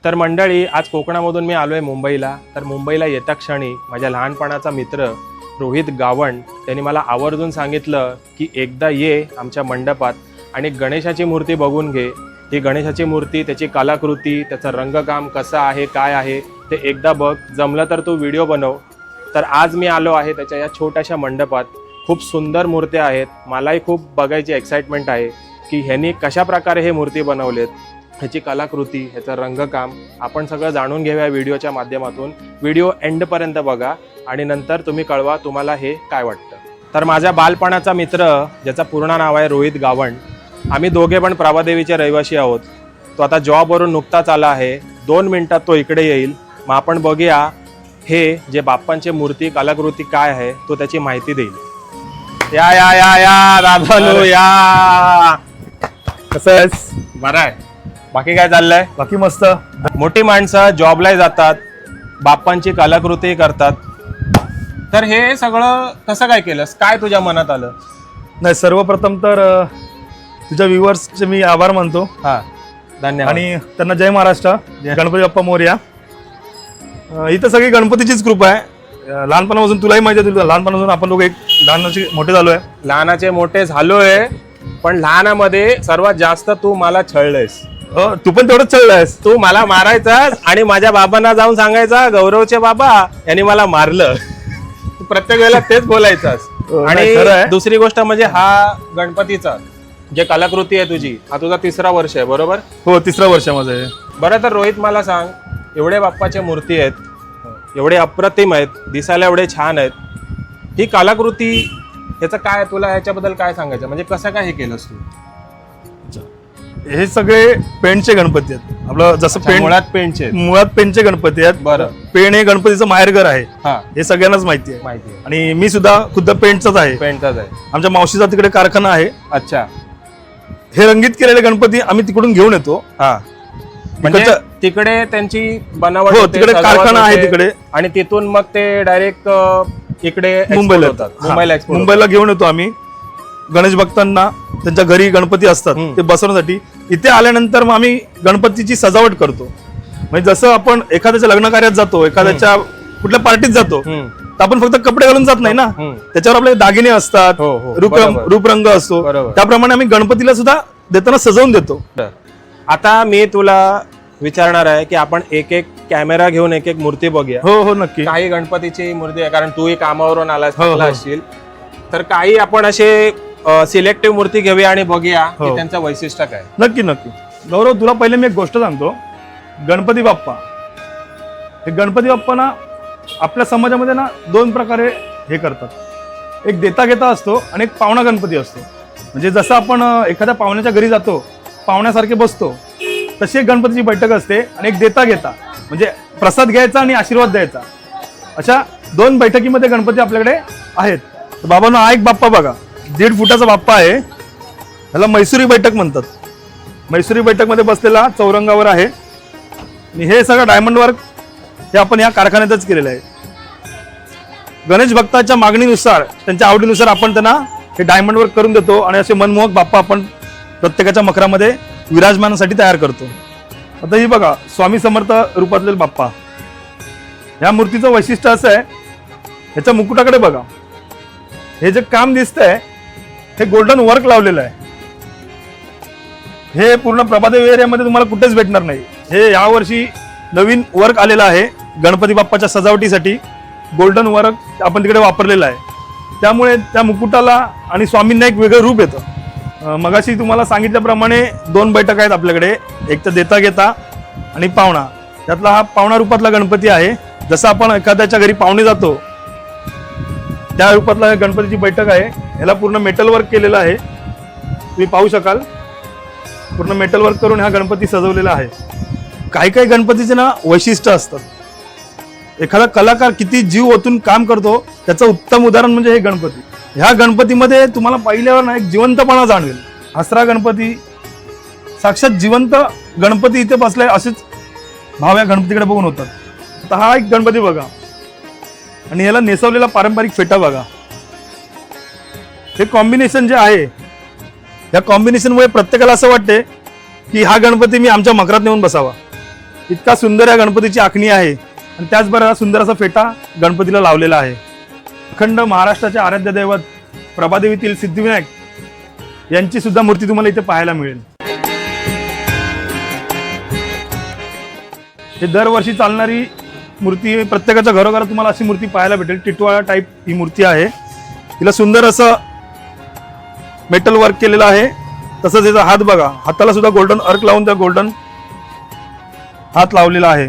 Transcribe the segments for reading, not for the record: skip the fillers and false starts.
तर मंडळी, आज कोकणामधून मी आलो आहे मुंबईला. तर मुंबईला येता क्षणी माझ्या लहानपणाचा मित्र रोहित गावंड त्यांनी मला आवर्जून सांगितलं की एकदा ये आमच्या मंडपात आणि गणेशाची मूर्ती बघून घे. ही गणेशाची मूर्ती, त्याची कलाकृती, त्याचं रंगकाम कसं आहे, काय आहे ते एकदा बघ. जमलं तर तू व्हिडिओ बनव. तर आज मी आलो आहे त्याच्या या छोट्याशा मंडपात. खूप सुंदर मूर्त्या आहेत. मलाही खूप बघायची एक्साइटमेंट आहे की ह्यांनी कशा प्रकारे हे मूर्ती बनवलेत, ह्याची कलाकृती, ह्याचं रंगकाम आपण सगळं जाणून घेऊया व्हिडिओच्या माध्यमातून. व्हिडिओ एंडपर्यंत बघा आणि नंतर तुम्ही कळवा तुम्हाला हे काय वाटतं. तर माझ्या बालपणाचा मित्र, ज्याचं पूर्ण नाव आहे रोहित गावंड, आम्ही दोघे पण प्रभादेवीचे रहिवासी आहोत. तो आता जॉबवरून नुकताच आला आहे. 2 मिनिटात तो इकडे येईल. मग आपण बघूया हे जे बाप्पांची मूर्ती, कलाकृती काय आहे, तो त्याची माहिती देईल. या या या या दादानू या. कसं आहेस? बरं आहे. बाकी काय चाललंय? बाकी मस्त. मोठी माणसं जॉबला जातात, बाप्पांची कलाकृती करतात. तर हे सगळं कसं काय केलंस? काय तुझ्या मनात आलं? नाही, सर्वप्रथम तर तुझ्या व्ह्युअर्सचे मी आभार मानतो. हा, धन्यवाद. आणि त्यांना जय महाराष्ट्र, गणपती बाप्पा मोरया. इथं सगळी गणपतीचीच कृपा आहे. लहानपणापासून तुलाही माहिती आहे, लहानपणापासून आपण लोक एक लहानाचे मोठे झालोय. लहानाचे मोठे झालोय, पण लहानामध्ये सर्वात जास्त तू मला छळलंयस. तू पण तेवढंच चढलायस. तू मला मारायचास आणि माझ्या बाबांना जाऊन सांगायचा गौरवचे बाबा यांनी मला मारलं. तू प्रत्येक वेळेला तेच बोलायचास. आणि दुसरी गोष्ट म्हणजे हा गणपतीचा जे कलाकृती आहे तुझी, हा तुझा 3रा वर्ष आहे, बरोबर? हो, 3रं वर्ष माझं आहे. बरं, तर रोहित मला सांग, एवढे बाप्पाच्या मूर्ती आहेत, एवढे अप्रतिम आहेत, दिसायला एवढे छान आहेत, ही कलाकृती ह्याचं काय, तुला ह्याच्याबद्दल काय सांगायचं? म्हणजे कसं काय हे केलंस तू? हे सगळे पेंटचे गणपती आहेत. आपलं जसं मुळात पेंटचे गणपती आहेत. बरं. पेंट हे गणपतीचं माहेरघर आहे, हा, हे सगळ्यांनाच माहिती आहे. माहिती आहे. आणि मी सुद्धा खुद्द पेंटचाच आहे. पेंटचाच आहे. आमच्या मावशीचा तिकडे कारखाना आहे. अच्छा. हे रंगीत केलेले गणपती आम्ही तिकडून घेऊन येतो. हा, म्हणजे तिकडे त्यांची बनावट हो, तिकडे कारखाना आहे तिकडे, आणि तिथून मग ते डायरेक्ट इकडे मुंबईला होतात. मुंबईला घेऊन येतो आम्ही. गणेश भक्तांना त्यांच्या घरी गणपती असतात ते बसवण्यासाठी. इथे आल्यानंतर मग आम्ही गणपतीची सजावट करतो. म्हणजे जसं आपण एखाद्याच्या लग्न कार्यात जातो, एखाद्याच्या कुठल्या पार्टीत जातो, तर आपण फक्त कपडे घालून जात नाही ना, त्याच्यावर आपले दागिने असतात, रूपरंग असतो. त्याप्रमाणे आम्ही गणपतीला सुद्धा देताना सजवून देतो. आता मी तुला विचारणार आहे की आपण एक एक कॅमेरा घेऊन एक एक मूर्ती बघूया. हो हो, नक्की. काही गणपतीची मूर्ती आहे, कारण तूही कामावरून आलास असशील, तर काही आपण असे सिलेक्टिव्ह मूर्ती घेऊया आणि बघूया की त्यांचं वैशिष्ट्य काय. नक्की नक्की. गौरव, तुला पहिले मी एक गोष्ट सांगतो. गणपती बाप्पा, हे गणपती बाप्पा ना आपल्या समाजामध्ये ना 2 प्रकारे हे करतात. एक देता घेता असतो आणि एक पावणा गणपती असतो. म्हणजे जसं आपण एखाद्या पाहुण्याच्या घरी जातो, पाहुण्यासारखे बसतो, तशी एक गणपतीची बैठक असते. आणि एक देता घेता म्हणजे प्रसाद घ्यायचा आणि आशीर्वाद द्यायचा, अशा 2 बैठकीमध्ये गणपती आपल्याकडे आहेत. तर बाबांनो, हा एक बाप्पा बघा, 1.5 फुटाचा बाप्पा आहे. ह्याला मैसुरी बैठक म्हणतात. मैसुरी बैठक मध्ये बसलेला चौरंगावर आहे. आणि हे सगळं डायमंड वर्क हे आपण या कारखान्यातच केलेलं आहे. गणेश भक्ताच्या मागणीनुसार, त्यांच्या आवडीनुसार आपण त्यांना हे डायमंड वर्क करून देतो आणि असे मनमोहक बाप्पा आपण प्रत्येकाच्या मकरामध्ये विराजमानासाठी तयार करतो. आता ही बघा, स्वामी समर्थ रूपातले बाप्पा. ह्या मूर्तीचं वैशिष्ट्य असं आहे, ह्याच्या मुकुटाकडे बघा. हे जे काम दिसतंय हे गोल्डन वर्क लावलेलं आहे. हे पूर्ण प्रभादेवी एरियामध्ये तुम्हाला कुठेच भेटणार नाही. हे यावर्षी नवीन वर्क आलेलं आहे गणपती बाप्पाच्या सजावटीसाठी. गोल्डन वर्क आपण तिकडे वापरलेलं आहे. त्यामुळे त्या मुकुटाला आणि स्वामींना एक वेगळं रूप येतं. मगाशी तुम्हाला सांगितल्याप्रमाणे 2 बैठक आहेत आपल्याकडे, एक तर देता घेता आणि पावणा. त्यातला हा पावणा रूपातला गणपती आहे. जसं आपण एखाद्याच्या घरी पाहुणे जातो त्या रूपातला गणपतीची बैठक आहे. ह्याला पूर्ण मेटल वर्क केलेलं आहे, तुम्ही पाहू शकाल. पूर्ण मेटल वर्क करून हा गणपती सजवलेला आहे. काही काही गणपतीचे ना वैशिष्ट्य असतात. एखादा कलाकार किती जीव ओतून काम करतो त्याचं उत्तम उदाहरण म्हणजे हे गणपती. ह्या गणपतीमध्ये तुम्हाला पाहिल्यावर ना एक जिवंतपणा जाणवेल. हसरा गणपती, साक्षात जिवंत गणपती इथे बसलाय असेच भाव या गणपतीकडे बघून होतात. आता हा एक गणपती बघा आणि याला नेसवलेला पारंपरिक फेटा बघा. हे कॉम्बिनेशन जे आहे, या कॉम्बिनेशनमुळे प्रत्येकाला असं वाटते की हा गणपती मी आमच्या मकरात नेऊन बसावा. इतका सुंदर या गणपतीची आखणी आहे आणि त्याचबरोबर सुंदर असा फेटा गणपतीला लावलेला आहे. अखंड महाराष्ट्राचे आराध्य दैवत प्रभादेवीतील सिद्धिविनायक यांची सुद्धा मूर्ती तुम्हाला इथे पाहायला मिळेल. हे दरवर्षी चालणारी मूर्ती, प्रत्येकाच्या घरोघरात तुम्हाला अशी मूर्ती पाहायला भेटेल. टिटवाळा टाईप ही मूर्ती आहे. तिला सुंदर असं मेटल वर्क केलेलं आहे. तसंच याचा हात बघा, हाताला सुद्धा गोल्डन अर्क लावून त्या गोल्डन हात लावलेला आहे.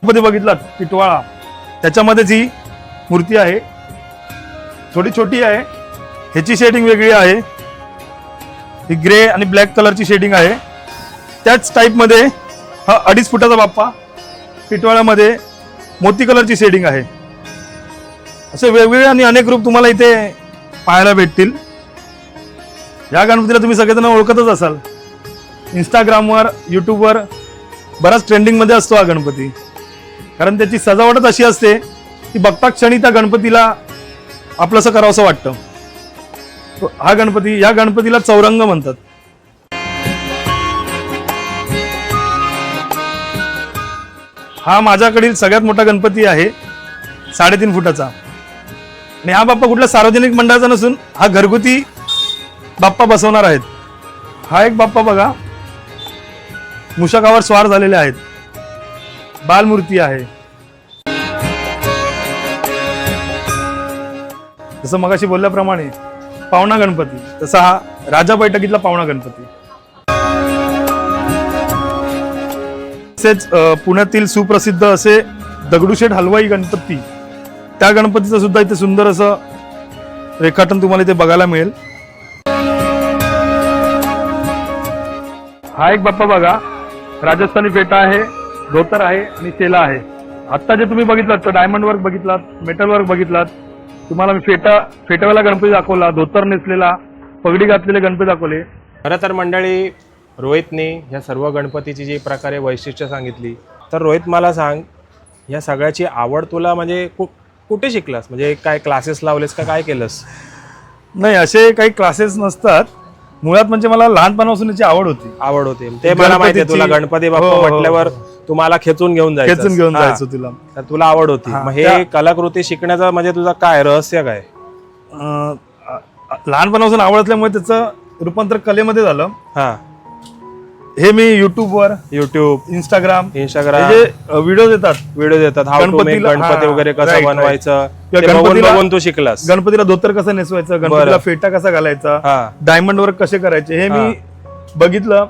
गणपती बघितला टिटवाळा, त्याच्यामध्येच ही मूर्ती आहे. थोडी छोटी आहे, ह्याची शेडिंग वेगळी आहे. ही ग्रे आणि ब्लॅक कलरची शेडिंग आहे. त्याच टाईपमध्ये हा 2.5 फुटाचा बाप्पा टिटवाळ्यामध्ये मोती कलरची शेडिंग आहे. असे वेगवेगळे आणि अनेक रूप तुम्हाला इथे पाहायला भेटतील. या गणपतीला तुम्ही सगळेजण ओळखतच असाल. इंस्टाग्रामवर, यूट्यूबवर बराच ट्रेंडिंगमध्ये असतो हा गणपती. कारण त्याची सजावटच अशी असते की बघता क्षणी त्या गणपतीला आपलंसं करावंसं वाटतं. हा गणपती, या गणपतीला चौरंग म्हणतात. हा माझ्याकडील सगळ्यात मोठा गणपती आहे, 3.5 फुटाचा. आणि हा बाप्पा कुठल्या सार्वजनिक मंडळाचा नसून हा घरगुती बाप्पा बसवणार आहेत. हा एक बाप्पा बघा, मुषकावर स्वार झालेले आहेत. बालमूर्ती आहे. जसं मगाशी बोलल्याप्रमाणे पावणा गणपती, तसा हा राजा बैठकीतला पावणा गणपती. तसेच पुण्यातील सुप्रसिद्ध असे दगडूशेठ हलवाई गणपती, त्या गणपतीचं सुद्धा इथे सुंदर असं रेखाटन तुम्हाला इथे बघायला मिळेल. हा एक बाप्पा बघा, राजस्थानी फेटा आहे, धोतर आहे आणि शेला आहे. आता जे तुम्ही बघितलात तर डायमंड वर्क बघितलात, मेटल वर्क बघितलात. तुम्हाला मी फेटावाला गणपती दाखवला, धोतर नेसलेला, पगडी घातलेले गणपती दाखवले. खरं तर मंडळी, रोहितने ह्या सर्व गणपतीची जी प्रकारे वैशिष्ट्य सांगितली, तर रोहित मला सांग, ह्या सगळ्याची आवड तुला म्हणजे कुठे शिकलास? म्हणजे काय क्लासेस लावलेस का काय केलंस? नाही, असे काही क्लासेस नसतात. मुळात म्हणजे मला लहानपणापासून याची आवड होती. ते मला माहिती आहे. तुला गणपती बाप्पा म्हटल्यावर तुम्हाला खेचून घेऊन जायचं तुला, तर तुला आवड होती. मग हे कलाकृती शिकण्याचं म्हणजे तुझं काय रहस्य काय? लहानपणापासून आवड असल्यामुळे त्याचं रूपांतर कलेमध्ये झालं. हा, हे मी युट्यूब, इंस्टाग्राम जे व्हिडिओ देतात हाऊ टू मेक गणपती वगैरे कसं बनवायचं, बघून तू शिकलास. गणपतीला धोतर कसं नेसवायचं, गणपतीला फेटा कसा घालायचा, डायमंड वर्क कसे करायचे, हे मी बघितलं.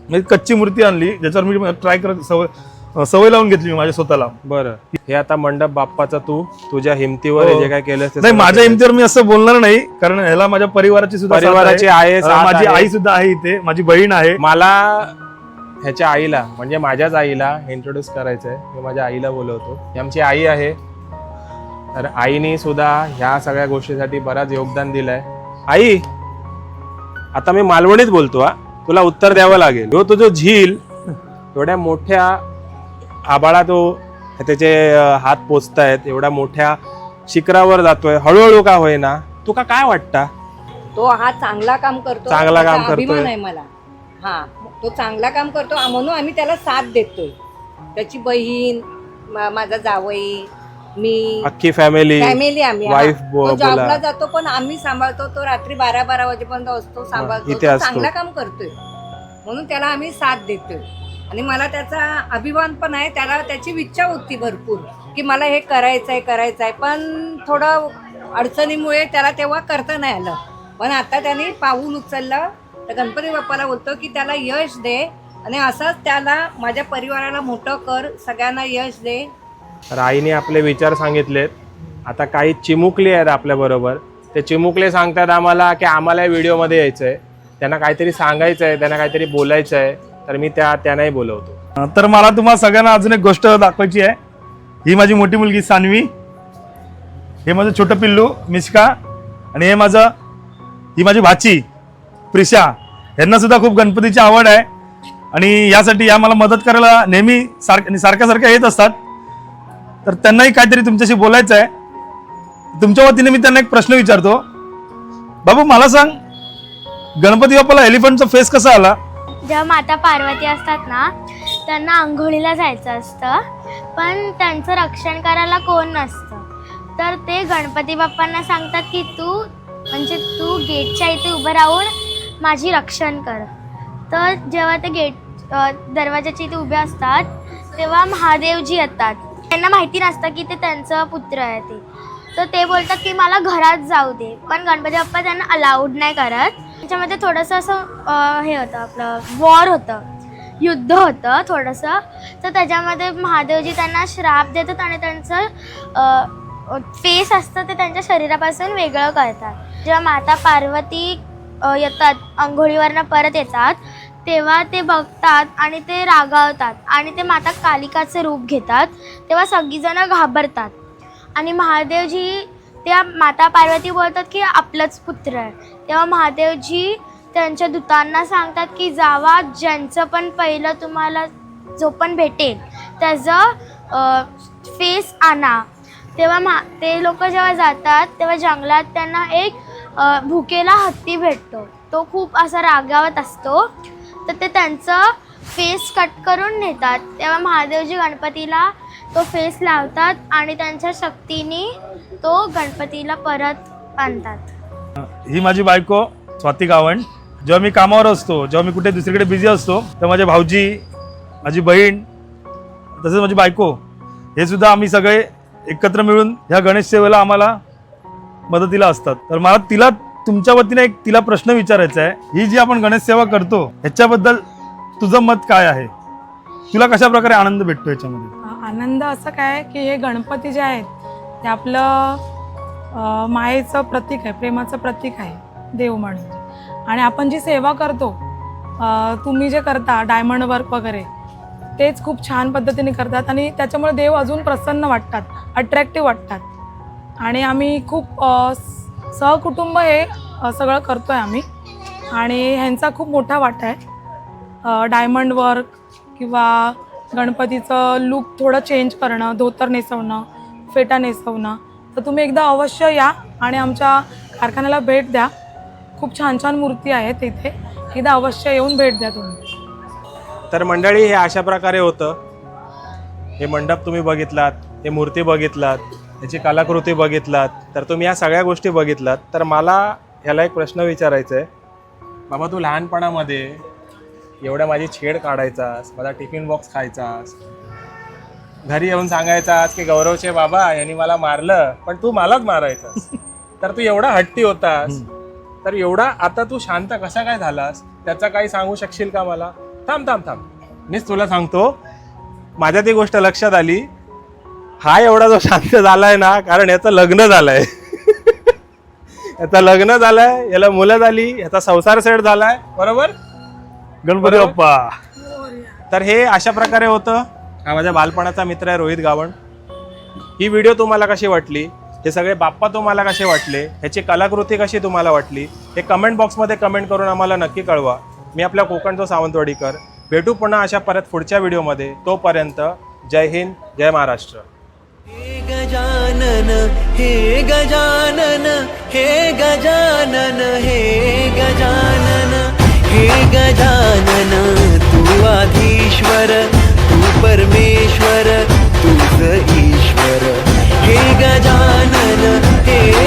म्हणजे कच्ची मूर्ती आणली, ज्याच्यावर मी ट्राय करत सवय लावून घेतली मी माझ्या स्वतःला. बरं, हे आता मंडप बाप्पाचा तू तुझ्या हिमतीवर जे काय केलं? नाही, माझ्या हिमतीवर मी असं बोलणार नाही, कारण ह्याला माझ्या परिवाराची आहे. माझी आई सुद्धा आहे इथे, माझी बहीण आहे. मला ह्याच्या आईला, म्हणजे माझ्याच आईला इंट्रोड्यूस करायचंय. मी माझ्या आईला बोलवतो. ही आमची आई आहे. तर आईने सुद्धा ह्या सगळ्या गोष्टीसाठी बराच योगदान दिलंय. आई, आता मी मालवणीत बोलतो हा, तुला उत्तर द्यावं लागेल. तो जो झील एवढ्या मोठ्या आबाळा, तो त्याचे हात पोचतायत, एवढ्या मोठ्या शिखरावर जातोय हळूहळू का होईना, तुका काय वाटतं? तो हा चांगला काम करतो, चांगला काम करतोय. अभिमान आहे मला. हा, तो चांगला काम करतो म्हणून आम्ही त्याला साथ देतोय. त्याची बहीण, माझा जावई, मी, अख्खी फॅमिली आम्ही वाईफ जॉबला जातो, पण आम्ही सांभाळतो. तो रात्री 12-12 वाजेपर्यंत असतो, सांभाळतो. तो चांगला काम करतोय म्हणून त्याला आम्ही साथ देतोय. आणि मला त्याचा अभिमान पण आहे. त्याला त्याची इच्छा होती भरपूर की मला हे करायचंय, पण थोडं अडचणीमुळे त्याला तेव्हा करता नाही आलं. पण आता त्याने पाऊल उचललं. तर गणपती बाप्पाला बोलतो की त्याला यश दे आणि असंच त्याला माझ्या परिवाराला मोठं कर, सगळ्यांना यश दे. तर आईने आपले विचार सांगितलेत. आता काही चिमुकले आहेत आपल्या बरोबर. ते चिमुकले सांगतात आम्हाला की आम्हाला व्हिडिओमध्ये यायचंय, त्यांना काहीतरी सांगायचंय, त्यांना काहीतरी बोलायचंय. तर मी त्यांनाही बोलवतो. तर मला तुम्हाला सगळ्यांना अजून एक गोष्ट दाखवायची आहे. ही माझी मोठी मुलगी सान्वी, हे माझं छोटं पिल्लू मिश्का, आणि ही माझी भाची प्रिशा. यांना सुद्धा खूप गणपतीची आवड आहे आणि यासाठी या मला मदत करायला नेहमी सारख्या येत असतात. तर त्यांनाही काहीतरी तुमच्याशी बोलायचं आहे. तुमच्या वतीने मी त्यांना एक प्रश्न विचारतो. बाबू, मला सांग, गणपती बाप्पाला एलिफंटचा फेस कसा आला? जेव्हा माता पार्वती असतात ना त्यांना आंघोळीला जायचं असतं, पण त्यांचं रक्षण करायला कोण नसतं. तर ते गणपती बाप्पांना सांगतात की तू गेटच्या इथे उभं राहून माझी रक्षण कर. तर जेव्हा ते दरवाजाच्या इथे उभे असतात तेव्हा महादेवजी येतात. त्यांना माहिती नसतं की ते त्यांचं पुत्र आहे ते. तर ते बोलतात की मला घरात जाऊ दे, पण गणपती बाप्पा त्यांना अलाउड नाही करत. त्याच्यामध्ये थोडंसं असं हे होतं, आपलं वॉर होतं, युद्ध होतं थोडंसं. तर त्याच्यामध्ये महादेवजी त्यांना श्राप देतात आणि त्यांचं फेस असतं ते त्यांच्या शरीरापासून वेगळं करतात. जेव्हा माता पार्वती येतात अंघोळीवरनं परत येतात तेव्हा ते बघतात आणि ते रागावतात आणि ते माता कालिकाचे रूप घेतात. तेव्हा सगळीजणं घाबरतात आणि महादेवजी त्या माता पार्वती बोलतात की आपलंच पुत्र आहे. तेव्हा महादेवजी त्यांच्या दूतांना सांगतात की जावा, ज्यांचं पण पहिलं तुम्हाला जो पण भेटेल त्याचं फेस आणा. तेव्हा ते लोक जेव्हा जातात तेव्हा जंगलात त्यांना एक भुकेला हत्ती भेटतो. तो खूप असा रागावत असतो. तर ते त्यांचं फेस कट करून नेतात. तेव्हा महादेवजी गणपतीला तो फेस लावतात आणि त्यांच्या शक्तीने तो गणपतीला परत आणतात. ही माझी बायको स्वाती गावंड. जेव्हा मी कामावर असतो, जेव्हा मी कुठे दुसरीकडे बिझी असतो, तर माझे भाऊजी, माझी बहीण, तसेच माझी बायको, हे सुद्धा आम्ही सगळे एकत्र मिळून ह्या गणेश सेवेला आम्हाला मदतीला असतात. तर मला तिला तुमच्या वतीने तिला प्रश्न विचारायचा आहे. ही जी आपण गणेश सेवा करतो ह्याच्याबद्दल तुझं मत काय आहे? तुला कशा प्रकारे आनंद भेटतो याच्यामध्ये? आनंद असं काय की हे गणपती जे आहेत ते आपलं मायेचं प्रतीक आहे, प्रेमाचं प्रतीक आहे देव म्हणजे. आणि आपण जी सेवा करतो, तुम्ही जे करता डायमंड वर्क वगैरे, तेच खूप छान पद्धतीने करतात आणि त्याच्यामुळे देव अजून प्रसन्न वाटतात, अट्रॅक्टिव्ह वाटतात. आणि आम्ही खूप सहकुटुंब हे सगळं करतो आहे आम्ही. आणि ह्यांचा खूप मोठा वाटा आहे. डायमंड वर्क किंवा गणपतीचं लूक थोडं चेंज करणं, धोतर नेसवणं, फेटा नेसवणं. तर तुम्ही एकदा अवश्य या आणि आमच्या कारखान्याला भेट द्या. खूप छान छान मूर्ती आहेत इथे, एकदा अवश्य येऊन भेट द्या तुम्ही. तर मंडळी, हे अशा प्रकारे होतं. हे मंडप तुम्ही बघितलात, हे मूर्ती बघितलात, याची कलाकृती बघितलात, तर तुम्ही या सगळ्या गोष्टी बघितलात. तर मला ह्याला एक प्रश्न विचारायचा आहे. बाबा, तू लहानपणामध्ये एवढ्या माझी छेड काढायचास, माझा टिफिन बॉक्स खायचास, घरी येऊन सांगायचास की गौरवचे बाबा यांनी मला मारलं, पण तू मलाच मारायचास. तर तू एवढा हट्टी होतास, तर एवढा आता तू शांत कसा काय झालास, त्याचा काही सांगू शकशील का मला? थांब थांब थांब, मीच तुला सांगतो. माझ्या ती गोष्ट लक्षात आली. हा एवढा जो शांत झालाय ना, कारण याचं लग्न झालंय. याचं लग्न झालंय, याला मुलं झाली, याचा संसार सेट झालाय, बरोबर? गणपती बाप्पा. तर हे अशा प्रकारे होतं. हा माझ्या बालपणाचा मित्र आहे रोहित गावंड. ही व्हिडिओ तुम्हाला कशी वाटली, हे सगळे बाप्पा तुम्हाला कसे वाटले, ह्याची कलाकृती कशी तुम्हाला वाटली, हे कमेंट बॉक्समध्ये कमेंट करून आम्हाला नक्की कळवा. मी आपल्या कोकणचा सावंतवाडीकर. भेटू पुन्हा अशा परत पुढच्या व्हिडिओमध्ये. तोपर्यंत जय हिंद, जय महाराष्ट्र. हे गजानन, हे गजानन, हे गजानन, हे गजानन, हे गजानन. तू आधीश्वर, तू परमेश्वर, तूच ईश्वर. हे गजानन, हे